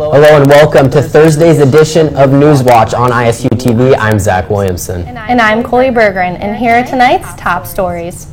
Hello and welcome to Thursday's edition of Newswatch on ISU TV. I'm Zach Williamson. And I'm Coley Bergeron, and here are tonight's top stories.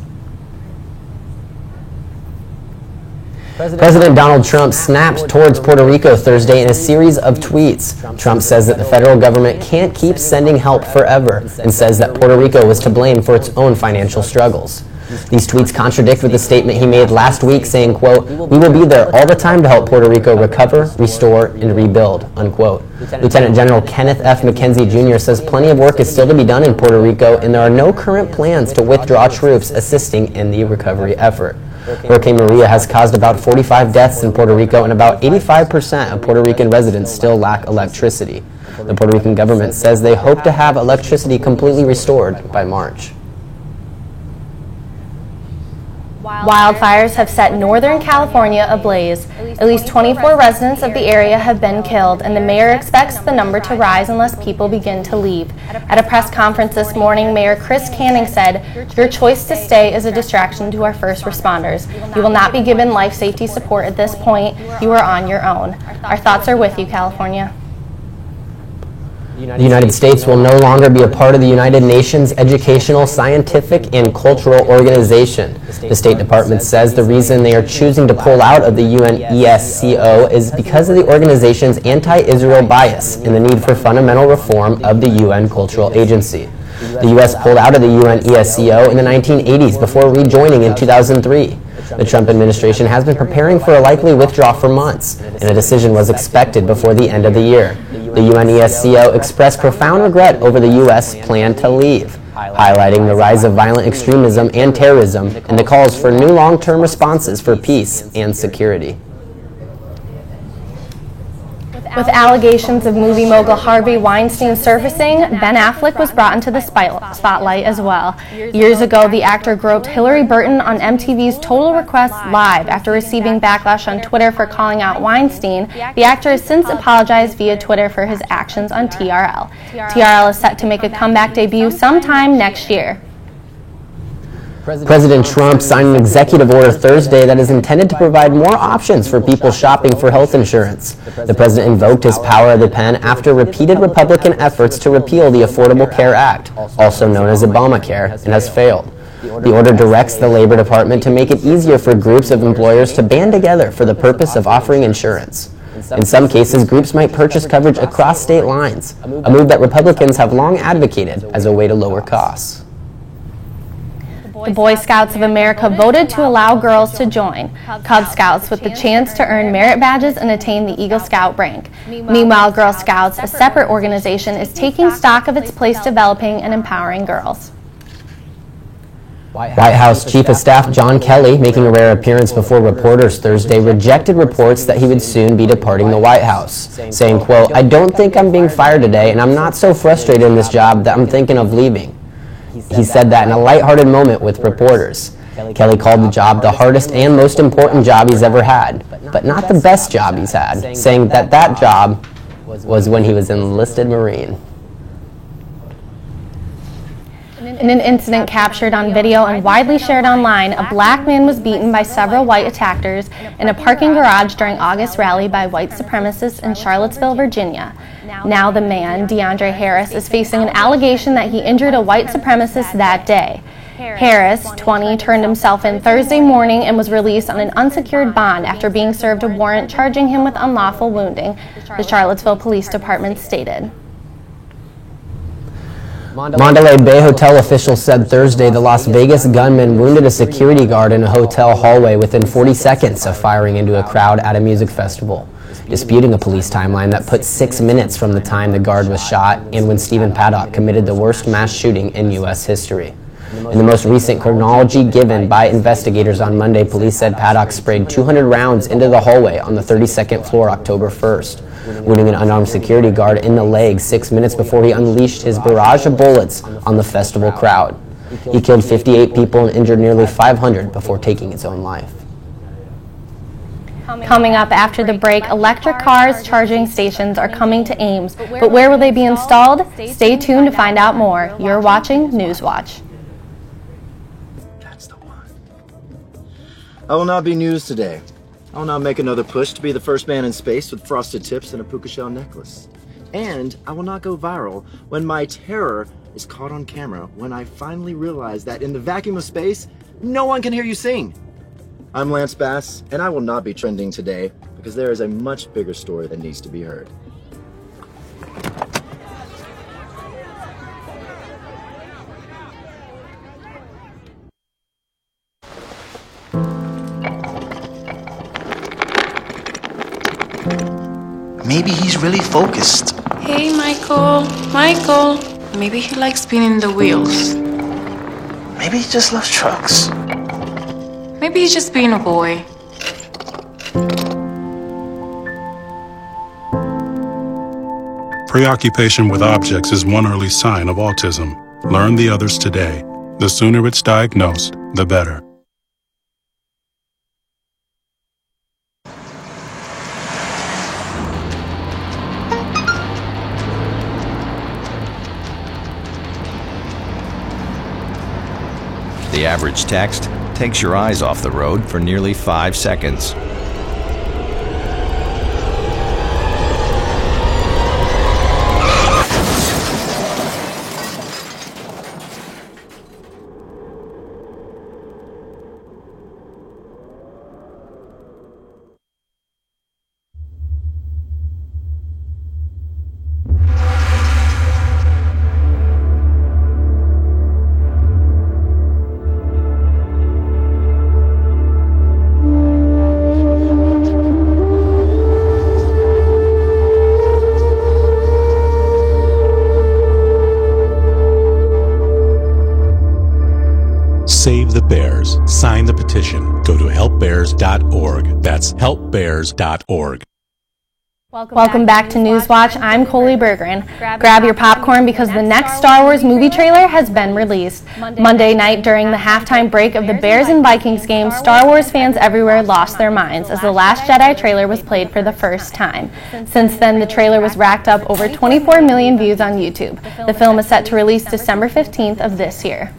President Donald Trump snapped towards Puerto Rico Thursday in a series of tweets. Trump says that the federal government can't keep sending help forever and says that Puerto Rico was to blame for its own financial struggles. These tweets contradict with the statement he made last week saying, quote, "We will be there all the time to help Puerto Rico recover, restore, and rebuild," unquote. Lieutenant General Kenneth F. McKenzie Jr. says plenty of work is still to be done in Puerto Rico and there are no current plans to withdraw troops assisting in the recovery effort. Hurricane Maria has caused about 45 deaths in Puerto Rico and about 85% of Puerto Rican residents still lack electricity. The Puerto Rican government says they hope to have electricity completely restored by March. Wildfires have set Northern California ablaze. At least 24 residents of the area have been killed, and the mayor expects the number to rise unless people begin to leave. At a press conference this morning, Mayor Chris Canning said, "Your choice to stay is a distraction to our first responders. You will not be given life safety support at this point. You are on your own. Our thoughts are with you, California." The United States will no longer be a part of the United Nations Educational, Scientific, and Cultural Organization. The State Department says the reason they are choosing to pull out of the UNESCO is because of the organization's anti-Israel bias and the need for fundamental reform of the UN Cultural Agency. The U.S. pulled out of the UNESCO in the 1980s before rejoining in 2003. The Trump administration has been preparing for a likely withdrawal for months, and a decision was expected before the end of the year. The UNESCO expressed profound regret over the U.S. plan to leave, highlighting the rise of violent extremism and terrorism and the calls for new long-term responses for peace and security. With allegations of movie mogul Harvey Weinstein surfacing, Ben Affleck was brought into the spotlight as well. Years ago, the actor groped Hillary Burton on MTV's Total Request Live after receiving backlash on Twitter for calling out Weinstein. The actor has since apologized via Twitter for his actions on TRL. TRL is set to make a comeback debut sometime next year. President Trump signed an executive order Thursday that is intended to provide more options for people shopping for health insurance. The president invoked his power of the pen after repeated Republican efforts to repeal the Affordable Care Act, also known as Obamacare, and has failed. The order directs the Labor Department to make it easier for groups of employers to band together for the purpose of offering insurance. In some cases, groups might purchase coverage across state lines, a move that Republicans have long advocated as a way to lower costs. The Boy Scouts of America voted to allow girls to join Cub Scouts with the chance to earn merit badges and attain the Eagle Scout rank. Meanwhile, Girl Scouts, a separate organization, is taking stock of its place developing and empowering girls. White House Chief of Staff John Kelly, making a rare appearance before reporters Thursday, rejected reports that he would soon be departing the White House, saying, quote, "I don't think I'm being fired today, and I'm not so frustrated in this job that I'm thinking of leaving." He said that in a lighthearted moment with reporters. Kelly called the job the hardest and most important job he's ever had, but not the best job he's had, saying that that job was when he was an enlisted Marine. In an incident captured on video and widely shared online, a black man was beaten by several white attackers in a parking garage during August rally by white supremacists in Charlottesville, Virginia. Now the man, DeAndre Harris, is facing an allegation that he injured a white supremacist that day. Harris, 20, turned himself in Thursday morning and was released on an unsecured bond after being served a warrant charging him with unlawful wounding, the Charlottesville Police Department stated. Mandalay Bay hotel officials said Thursday the Las Vegas gunman wounded a security guard in a hotel hallway within 40 seconds of firing into a crowd at a music festival, disputing a police timeline that put 6 minutes from the time the guard was shot and when Stephen Paddock committed the worst mass shooting in U.S. history. In the most recent chronology given by investigators on Monday, police said Paddock sprayed 200 rounds into the hallway on the 32nd floor October 1st, wounding an unarmed security guard in the leg 6 minutes before he unleashed his barrage of bullets on the festival crowd. He killed 58 people and injured nearly 500 before taking his own life. Coming up after the break, electric cars charging stations are coming to Ames, but where will they be installed? Stay tuned to find out more. You're watching Newswatch. I will not be news today. I'll now make another push to be the first man in space with frosted tips and a puka shell necklace. And I will not go viral when my terror is caught on camera when I finally realize that in the vacuum of space, no one can hear you sing. I'm Lance Bass, and I will not be trending today because there is a much bigger story that needs to be heard. Maybe he's really focused. Hey, Michael. Michael. Maybe he likes spinning the wheels. Maybe he just loves trucks. Maybe he's just being a boy. Preoccupation with objects is one early sign of autism. Learn the others today. The sooner it's diagnosed, the better. The average text takes your eyes off the road for nearly 5 seconds. Save the Bears. Sign the petition. Go to helpbears.org. That's helpbears.org. Welcome back to Newswatch. I'm Coley Bergeron. Grab your popcorn because the next Star Wars movie trailer has been released. Monday night during the halftime break of the Bears and Vikings game, Star Wars fans everywhere lost their minds as The Last Jedi trailer was played for the first time. Since then, the trailer was racked up over 24 million views on YouTube. The film is set to release December 15th of this year.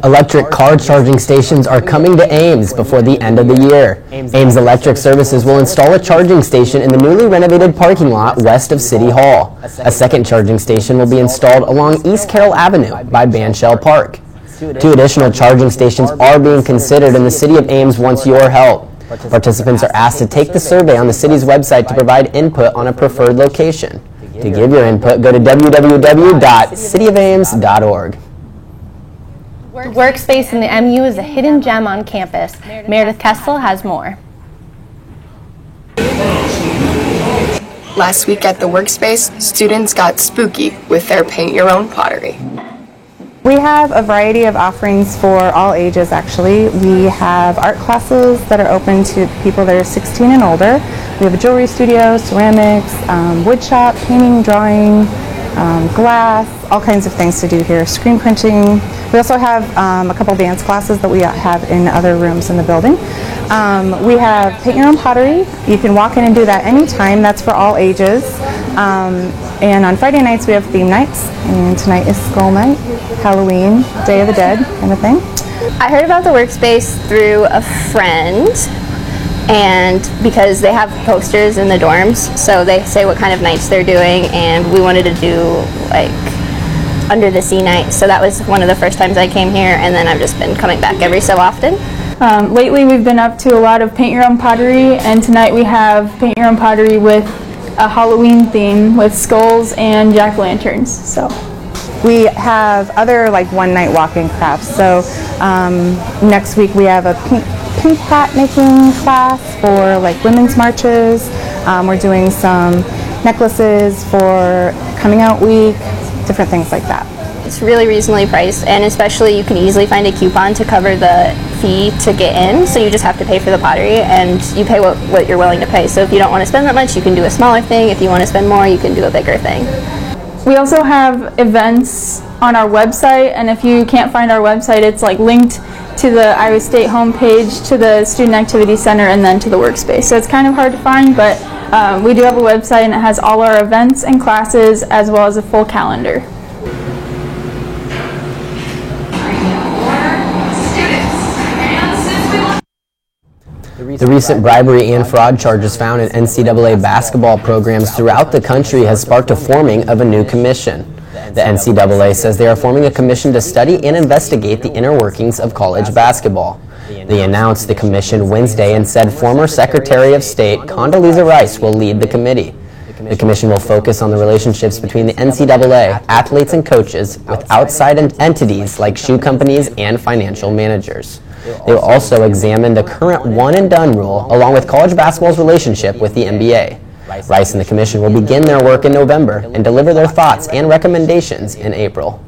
Electric car charging stations are coming to Ames before the end of the year. Ames Electric Services will install a charging station in the newly renovated parking lot west of City Hall. A second charging station will be installed along East Carroll Avenue by Banshell Park. 2 additional charging stations are being considered, and the City of Ames wants your help. Participants are asked to take the survey on the city's website to provide input on a preferred location. To give your input, go to www.cityofames.org. The workspace in the MU is a hidden gem on campus. Meredith Kessel has more. Last week at the workspace, students got spooky with their paint-your-own pottery. We have a variety of offerings for all ages, actually. We have art classes that are open to people that are 16 and older. We have a jewelry studio, ceramics, wood shop, painting, drawing, glass, all kinds of things to do here, screen printing. We also have a couple dance classes that we have in other rooms in the building. We have paint your own pottery. You can walk in and do that anytime. That's for all ages. And on Friday nights we have theme nights, and tonight is Skull Night, Halloween, Day of the Dead kind of thing. I heard about the workspace through a friend, and because they have posters in the dorms, so they say what kind of nights they're doing, and we wanted to do like Under the Sea night, so that was one of the first times I came here, and then I've just been coming back every so often. Lately we've been up to a lot of paint your own pottery, and tonight we have paint your own pottery with a Halloween theme with skulls and jack-o'-lanterns. So we have other like one-night walk-in crafts. So next week we have a pink hat making class for like women's marches. We're doing some necklaces for coming out week, different things like that. It's really reasonably priced, and especially you can easily find a coupon to cover the fee to get in, so you just have to pay for the pottery, and you pay what you're willing to pay. So if you don't want to spend that much, you can do a smaller thing. If you want to spend more, you can do a bigger thing. we also have events on our website, and if you can't find our website, it's like linked to the Iowa State homepage, to the Student Activity Center, and then to the workspace. So it's kind of hard to find, but we do have a website, and it has all our events and classes as well as a full calendar. The recent bribery and fraud charges found in NCAA basketball programs throughout the country has sparked a forming of a new commission. The NCAA says they are forming a commission to study and investigate the inner workings of college basketball. They announced the commission Wednesday and said former Secretary of State Condoleezza Rice will lead the committee. The commission will focus on the relationships between the NCAA, athletes and coaches, with outside entities like shoe companies and financial managers. They will also examine the current one-and-done rule, along with college basketball's relationship with the NBA. Rice and the commission will begin their work in November and deliver their thoughts and recommendations in April.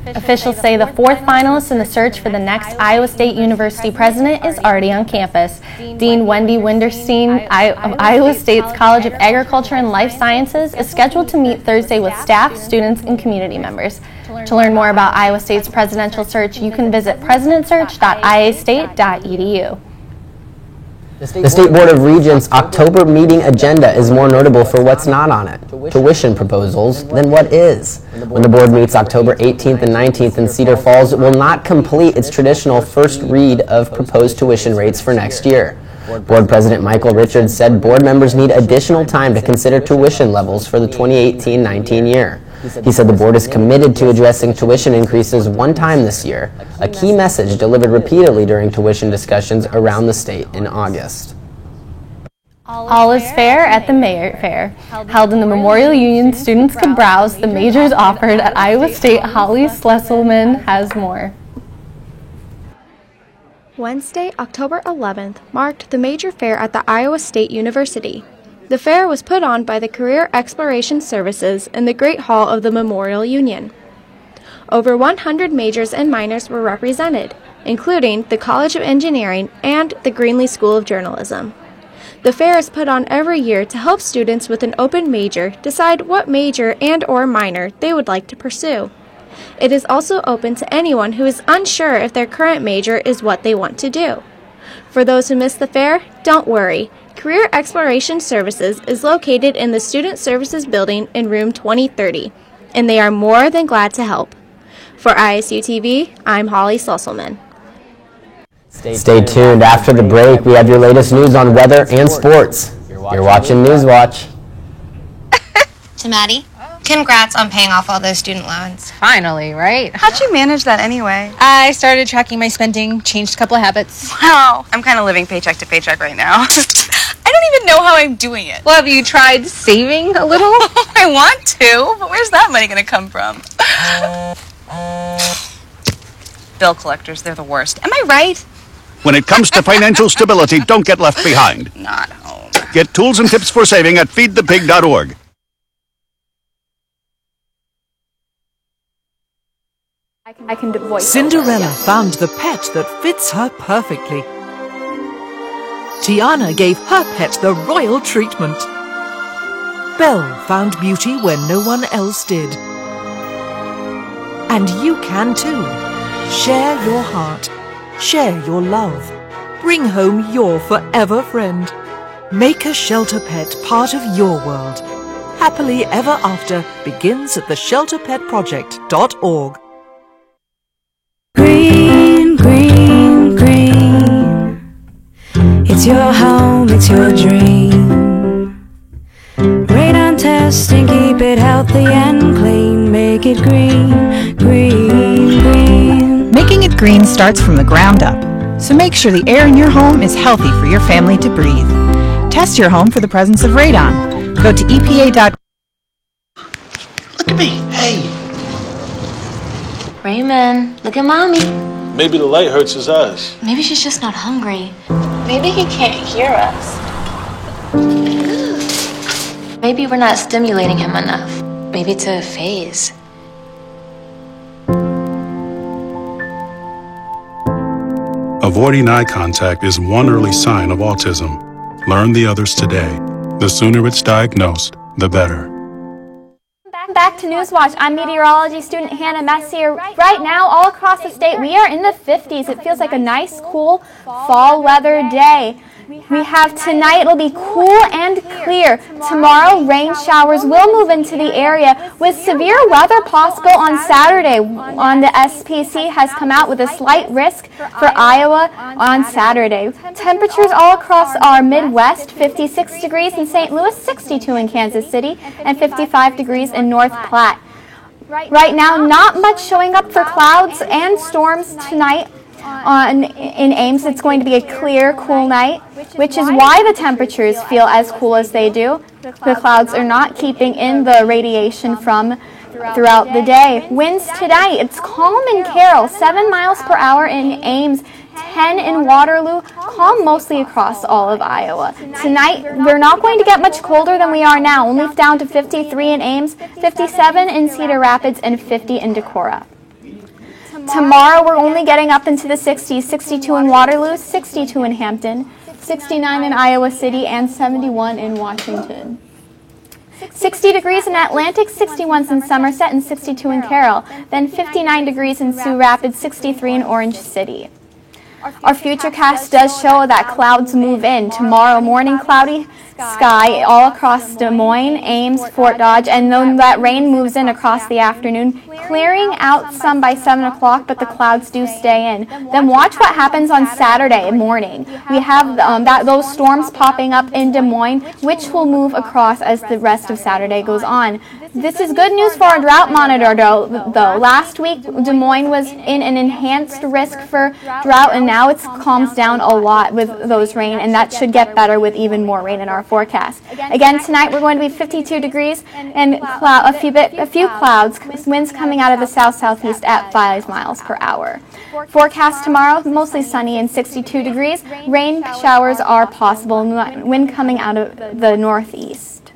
Officials say the fourth finalist in the search for the next Iowa State University president is already on campus. Dean Wendy Winderstein of Iowa State's College of Agriculture and Life Sciences is scheduled to meet Thursday with staff, students, and community members. To learn more about Iowa State's presidential search, you can visit presidentsearch.iastate.edu. The State Board of Regents' October meeting agenda is more notable for what's not on it, tuition proposals, than what is. When the board meets October 18th and 19th in Cedar Falls, it will not complete its traditional first read of proposed tuition rates for next year. Board President Michael Richards said board members need additional time to consider tuition levels for the 2018-19 year. He said the board is committed to addressing tuition increases one time this year, a key message delivered repeatedly during tuition discussions around the state in August. All is fair at the Mayor Fair. Held in the Memorial Union, students could browse the majors offered at Iowa State. Holly Slesselman has more. Wednesday, October 11th, marked the major fair at the Iowa State University. The fair was put on by the Career Exploration Services in the Great Hall of the Memorial Union. Over 100 majors and minors were represented, including the College of Engineering and the Greenlee School of Journalism. The fair is put on every year to help students with an open major decide what major and/or minor they would like to pursue. It is also open to anyone who is unsure if their current major is what they want to do. For those who missed the fair, don't worry. Career Exploration Services is located in the Student Services Building in room 2030, and they are more than glad to help. For ISU TV, I'm Holly Slesselman. Stay tuned. After the break, we have your latest news on weather and sports. You're watching Newswatch. To Maddie, congrats on paying off all those student loans. Finally, right? How'd you manage that anyway? I started tracking my spending, changed a couple of habits. Wow, I'm kind of living paycheck to paycheck right now. I don't even know how I'm doing it. Well, have you tried saving a little? I want to, but where's that money going to come from? Bill collectors, they're the worst. Am I right? When it comes to financial stability, don't get left behind. Not home. Get tools and tips for saving at feedthepig.org. Cinderella found the pet that fits her perfectly. Tiana gave her pet the royal treatment. Belle found beauty where no one else did. And you can too. Share your heart. Share your love. Bring home your forever friend. Make a shelter pet part of your world. Happily Ever After begins at theshelterpetproject.org. Green, green, green. It's your home, it's your dream. Radon testing, keep it healthy and clean. Make it green, green, green. Making it green starts from the ground up. So make sure the air in your home is healthy for your family to breathe. Test your home for the presence of radon. Go to EPA.gov. Look at me. Hey. Raymond, look at Mommy. Maybe the light hurts his eyes. Maybe she's just not hungry. Maybe he can't hear us. Maybe we're not stimulating him enough. Maybe it's a phase. Avoiding eye contact is one early sign of autism. Learn the others today. The sooner it's diagnosed, the better. Back to Newswatch. I'm meteorology student Hannah Messier. Right now, all across the state, we are in the 50s. It feels like a nice, cool fall weather day. We have tonight, it'll be cool and clear. Tomorrow, rain showers will move into the area with severe weather possible on Saturday. On the SPC has come out with a slight risk for Iowa on Saturday. Temperatures all across our Midwest, 56 degrees in St. Louis, 62 in Kansas City, and 55 degrees in North Platte. Right now, not much showing up for clouds and storms tonight. In Ames, it's going to be a clear, cool night, which is why the temperatures feel as cool as they do. The clouds are not keeping in the radiation from throughout the day. Winds tonight, it's calm in Carroll, 7 miles per hour in Ames, 10 in Waterloo, calm mostly across all of Iowa. Tonight, we're not going to get much colder than we are now, only down to 53 in Ames, 57 in Cedar Rapids, and 50 in Decorah. Tomorrow, we're only getting up into the 60s, 62 in Waterloo, 62 in Hampton, 69 in Iowa City, and 71 in Washington. 60 degrees in Atlantic, 61 in Somerset, and 62 in Carroll. Then 59 degrees in Sioux Rapids, 63 in Orange City. Our futurecast does show that clouds move in. Tomorrow morning, cloudy sky all across Des Moines, Ames, Fort Dodge, and then that rain moves in across the afternoon, clearing out some by 7 o'clock, but the clouds do stay in. Then watch what happens on Saturday morning. We have those storms popping up in Des Moines, which will move across as the rest of Saturday goes on. This is good news for our drought monitor, though. Last week, Des Moines was in an enhanced risk for drought, and now it calms down a lot with those rain, and that should get better with even more rain in our forecast. Again, tonight we're going to be 52 degrees and a few clouds, winds coming out of the south-southeast at 5 miles per hour. Forecast tomorrow, mostly sunny and 62 degrees. Rain showers are possible, wind coming out of the northeast.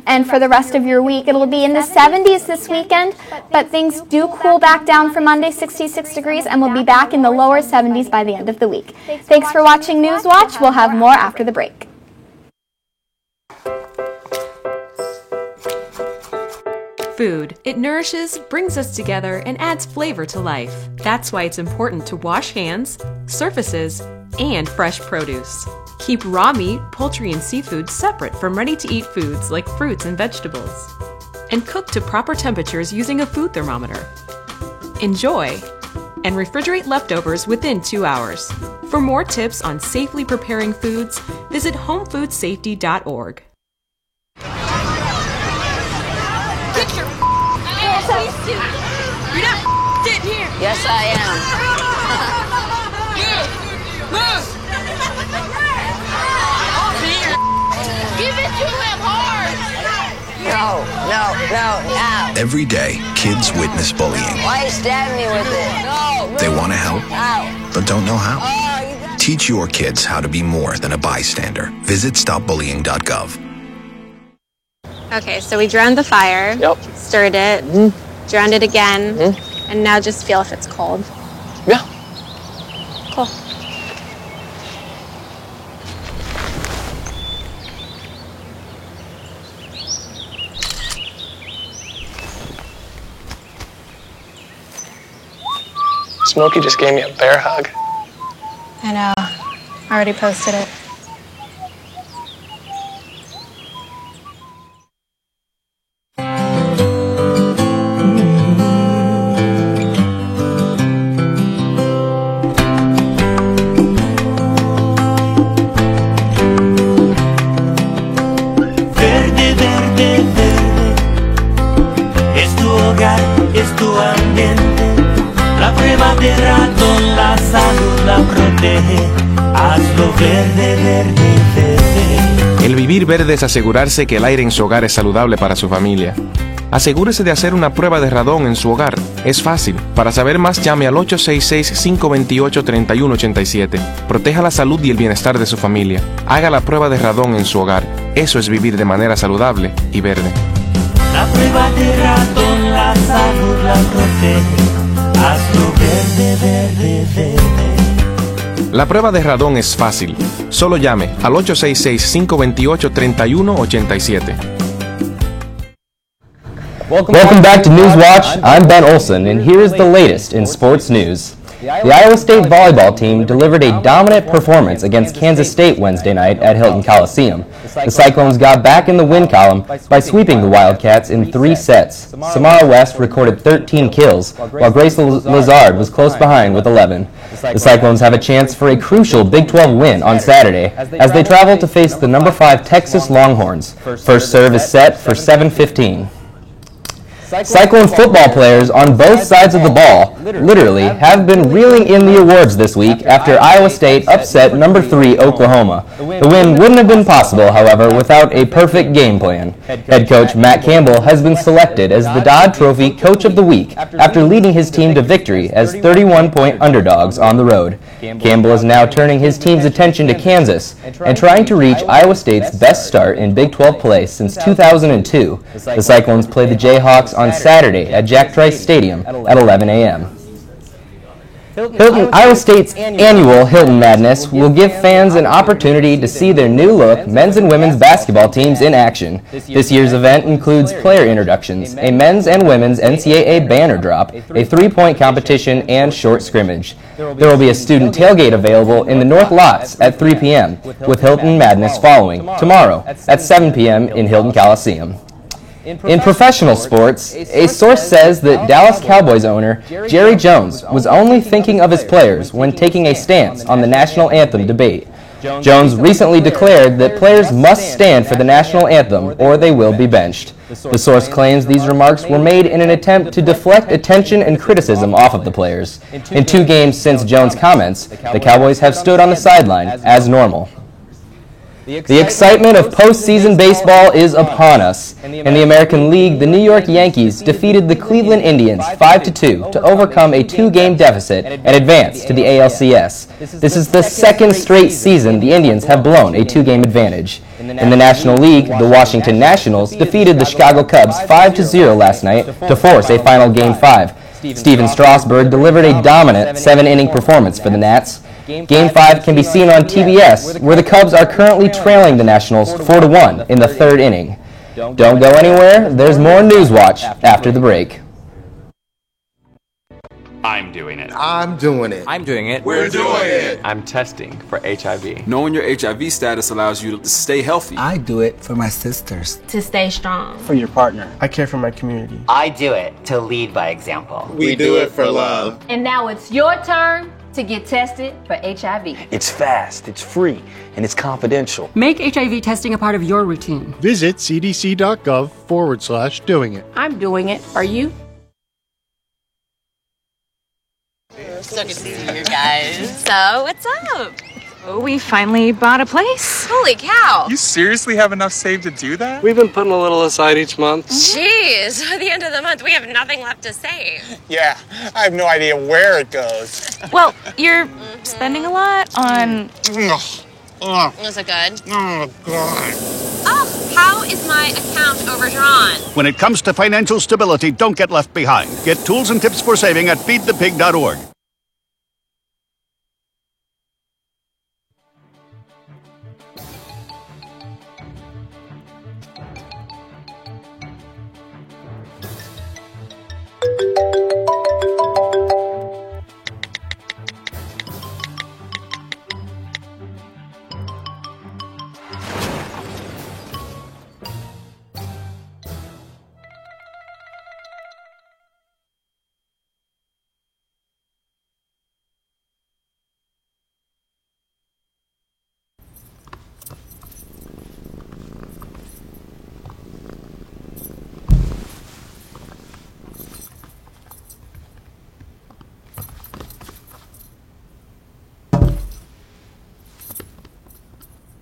And for the rest of your week, it'll be in the 70s this weekend, but things do cool back down for Monday, 66 degrees, and we'll be back in the lower 70s by the end of the week. Thanks for watching Newswatch. We'll have more after the break. Food. It nourishes, brings us together, and adds flavor to life. That's why it's important to wash hands, surfaces, and fresh produce. Keep raw meat, poultry, and seafood separate from ready-to-eat foods like fruits and vegetables. And cook to proper temperatures using a food thermometer. Enjoy! And refrigerate leftovers within 2 hours. For more tips on safely preparing foods, visit homefoodsafety.org. Get your hands, you're not sitting here. Yes, I am. Move! Give it to him hard! No. Every day, kids witness bullying. Why you stab me with it? No. They want to help, Ow. but don't know how. Teach your kids how to be more than a bystander. Visit stopbullying.gov. Okay, so we drowned the fire, stirred it, drowned it again, and now just feel if it's cold. Yeah. Cool. Smokey just gave me a bear hug. I know. I already posted it. Verde, verde, verde. Es tu hogar, es tu ambiente. La prueba de ratón, la salud la protege. Hazlo verde, verde, verde. El vivir verde es asegurarse que el aire en su hogar es saludable para su familia. Asegúrese de hacer una prueba de radón en su hogar. Es fácil. Para saber más, llame al 866-528-3187. Proteja la salud y el bienestar de su familia. Haga la prueba de radón en su hogar. Eso es vivir de manera saludable y verde. La prueba de ratón, la salud la protege. Hazlo verde, verde, verde. La prueba de radón es fácil. Solo llame al 866-528-3187. Welcome back to Newswatch. I'm Ben Olson, and here is the latest in sports news. The Iowa State volleyball team delivered a dominant performance against Kansas State Wednesday night at Hilton Coliseum. The Cyclones got back in the win column by sweeping the Wildcats in 3 sets. Samara West recorded 13 kills, while Grace Lazard was close behind with 11. The Cyclones have a chance for a crucial Big 12 win on Saturday as they travel to face the number 5 Texas Longhorns. First serve is set for 7:15. Cyclone football players on both sides of the ball literally have been reeling in the awards this week after Iowa State upset number 3 Oklahoma. The win wouldn't have been possible, however, without a perfect game plan. Head coach Matt Campbell has been selected as the Dodd Trophy Coach of the Week after leading his team to victory as 31-point underdogs on the road. Campbell is now turning his team's attention to Kansas and trying to reach Iowa State's best start in Big 12 play since 2002. The Cyclones play the Jayhawks on Saturday at Jack Trice Stadium at 11 a.m. Iowa State's annual Hilton Madness will give fans an opportunity to see their new look men's and women's basketball teams in action. This year's event includes player introductions, a men's and women's NCAA banner drop, a 3-point competition, and short scrimmage. There will be a student tailgate available in the North Lots at 3 p.m., with Hilton Madness following tomorrow at 7 p.m. in Hilton Coliseum. In professional sports, a source says that Dallas Cowboys owner Jerry Jones was only thinking of his players when taking a stance on the national anthem debate. Jones recently declared that players must stand for the national anthem or they will be benched. The source claims these remarks were made in an attempt to deflect attention and criticism off of the players. In 2 games since Jones' comments, the Cowboys have stood on the sideline as normal. The excitement of postseason baseball is upon us. In the American League, the New York Yankees defeated the Cleveland Indians 5-2 to overcome a 2-game deficit and advance to the ALCS. This is the 2nd straight season the Indians have blown a 2-game advantage. In the National League, the Washington Nationals defeated the Chicago Cubs 5-0 last night to force a final Game 5. Steven Strasburg delivered a dominant 7-inning performance for the Nats. Game 5 can be seen on TBS, where the Cubs are currently trailing the Nationals 4-1 in the 3rd inning. Don't go anywhere. There's more Newswatch after the break. I'm doing it. I'm doing it. I'm doing it. We're doing it. I'm testing for HIV. Knowing your HIV status allows you to stay healthy. I do it for my sisters. To stay strong. For your partner. I care for my community. I do it to lead by example. We do it for love. And now it's your turn to get tested for HIV. It's fast, it's free, and it's confidential. Make HIV testing a part of your routine. Visit cdc.gov/doing it. I'm doing it. Are you? So good to see you guys. So, what's up? Oh, we finally bought a place. Holy cow. You seriously have enough saved to do that? We've been putting a little aside each month. Jeez, at the end of the month, we have nothing left to save. Yeah, I have no idea where it goes. Well, you're spending a lot on... Was it good? Oh, God. Oh, how is my account overdrawn? When it comes to financial stability, don't get left behind. Get tools and tips for saving at feedthepig.org.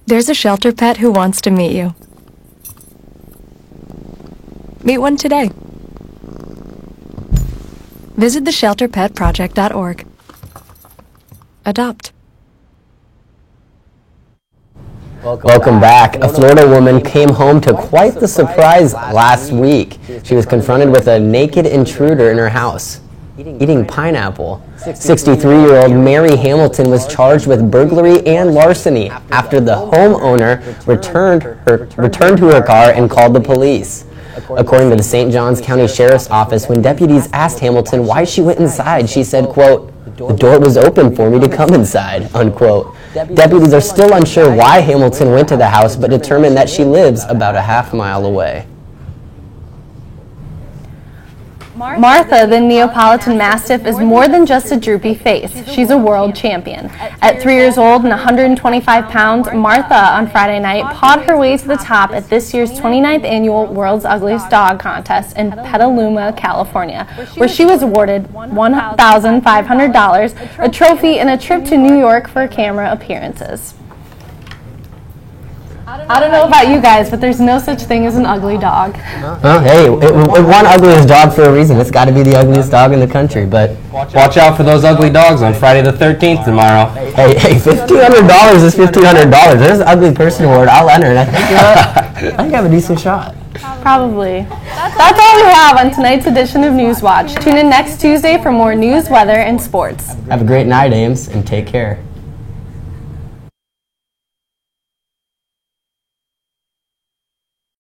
There's a shelter pet who wants to meet you. Meet one today. Visit theshelterpetproject.org. Adopt. Welcome back. A Florida woman came home to quite the surprise last week. She was confronted with a naked intruder in her house, eating pineapple. 63-year-old Mary Hamilton was charged with burglary and larceny after the homeowner returned to her car and called the police. According to the St. Johns County Sheriff's Office, when deputies asked Hamilton why she went inside, she said, quote, The door was open for me to come inside, unquote. Deputies are still unsure why Hamilton went to the house, but determined that she lives about a half-mile away. Martha, the Neapolitan Mastiff, is more than just a droopy face. She's a world champion. At 3 years old and 125 pounds, Martha, on Friday night, pawed her way to the top at this year's 29th annual World's Ugliest Dog Contest in Petaluma, California, where she was awarded $1,500, a trophy, and a trip to New York for camera appearances. I don't know about you guys, but there's no such thing as an ugly dog. Well, hey, it won ugliest dog for a reason. It's got to be the ugliest dog in the country, but... Watch out for those ugly dogs on Friday the 13th tomorrow. Hey, $1,500 is $1,500. There's an ugly person award. I'll enter, and I think I have a decent shot. Probably. That's all we have on tonight's edition of News Watch. Tune in next Tuesday for more news, weather, and sports. Have a great night, Ames, and take care.